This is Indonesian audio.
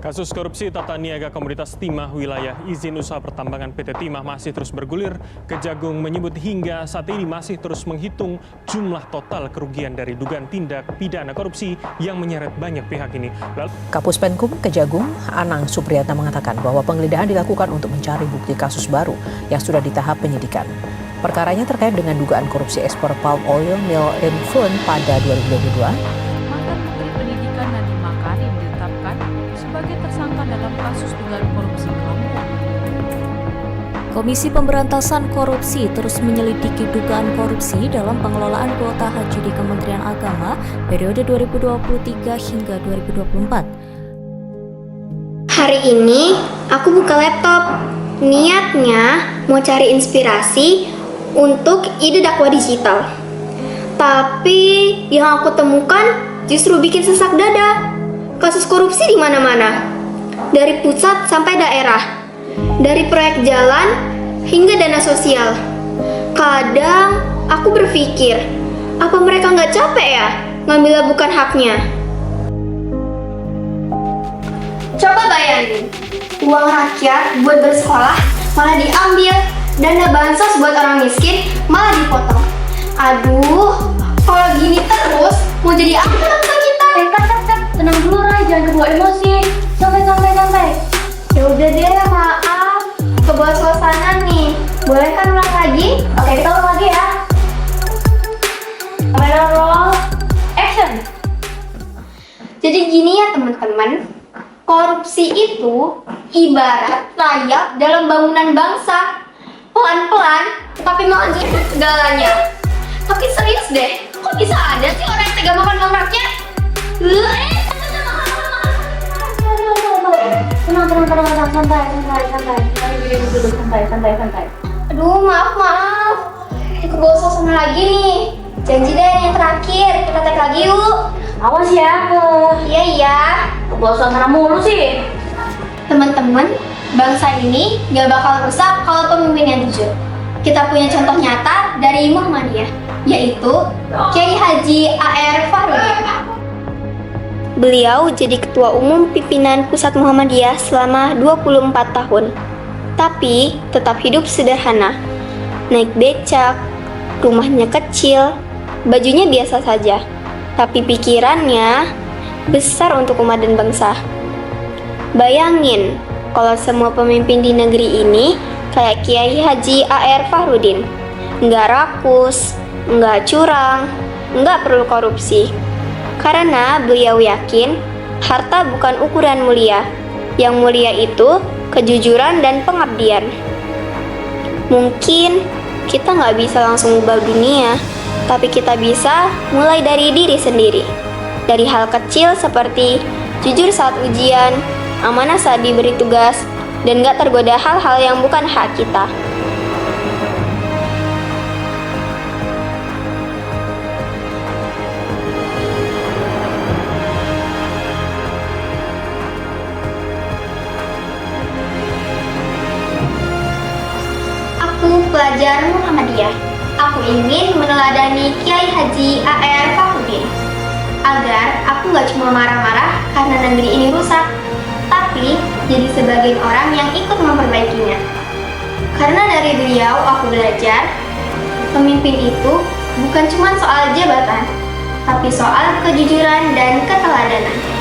Kasus korupsi tata niaga Komoditas Timah wilayah izin usaha pertambangan PT Timah masih terus bergulir. Kejagung menyebut hingga saat ini masih terus menghitung jumlah total kerugian dari dugaan tindak pidana korupsi yang menyeret banyak pihak ini. Kapus Penkum Kejagung, Anang Supriyatna mengatakan bahwa penggeledahan dilakukan untuk mencari bukti kasus baru yang sudah di tahap penyidikan. Perkaranya terkait dengan dugaan korupsi ekspor palm oil mill Infun pada 2022. Mantan Menteri Pendidikan Nadiem Makarim ditetapkan sebagai tersangka dalam kasus dugaan korupsi Lampung. Komisi Pemberantasan Korupsi terus menyelidiki dugaan korupsi dalam pengelolaan kuota haji di Kementerian Agama periode 2023 hingga 2024. Hari ini aku buka laptop. Niatnya mau cari inspirasi untuk ide dakwah digital. Tapi yang aku temukan justru bikin sesak dada. Kasus korupsi di mana-mana. Dari pusat sampai daerah. Dari proyek jalan hingga dana sosial. Kadang aku berpikir, apa mereka nggak capek ya ngambil bukan haknya? Coba bayangin, uang rakyat buat bersekolah malah diambil, dana bansos buat orang miskin malah dipotong. Aduh, kalau gini terus mau jadi apa bangsa kita? Kak, tenang dulu Ray, jangan kebawa emosi. Santai. Ya udah deh, maaf. Kebawa suasana nih. Boleh kan ulang lagi? Oke, kita ulang lagi ya. Kamera roll, action. Jadi gini ya teman-teman, korupsi itu ibarat rayap dalam bangunan bangsa. Pelan-pelan, tapi menghancurkan segalanya. Tapi serius deh, kok bisa ada sih orang yang tega makan uang rakyat? Santai. Aduh, maaf. Kebawa suasana lagi nih. Janji deh yang terakhir, kita tag lagi yuk. Awas ya, Iya. kebawa suasana mulu sih. Teman-teman, bangsa ini gak bakal rusak kalau pemimpinnya jujur. Kita punya contoh nyata dari Muhammadiyah, yaitu Kiai Haji A.R. Fahrudin. Beliau jadi ketua umum pimpinan Pusat Muhammadiyah selama 24 tahun. Tapi tetap hidup sederhana. Naik becak, rumahnya kecil, bajunya biasa saja. Tapi pikirannya besar untuk umat dan bangsa. Bayangin, kalau semua pemimpin di negeri ini kayak Kiai Haji A.R. Fahrudin. Nggak rakus, nggak curang, nggak perlu korupsi. Karena beliau yakin, harta bukan ukuran mulia. Yang mulia itu kejujuran dan pengabdian. Mungkin kita nggak bisa langsung ubah dunia, tapi kita bisa mulai dari diri sendiri. Dari hal kecil seperti jujur saat ujian, amanah saat diberi tugas, dan gak tergoda hal-hal yang bukan hak kita. Aku pelajar Muhammadiyah. Aku ingin meneladani Kiai Haji A.R. Fahrudin agar aku gak cuma marah-marah karena negeri ini rusak, tapi jadi sebagian orang yang ikut memperbaikinya. Karena dari beliau aku belajar, pemimpin itu bukan cuma soal jabatan, tapi soal kejujuran dan keteladanan.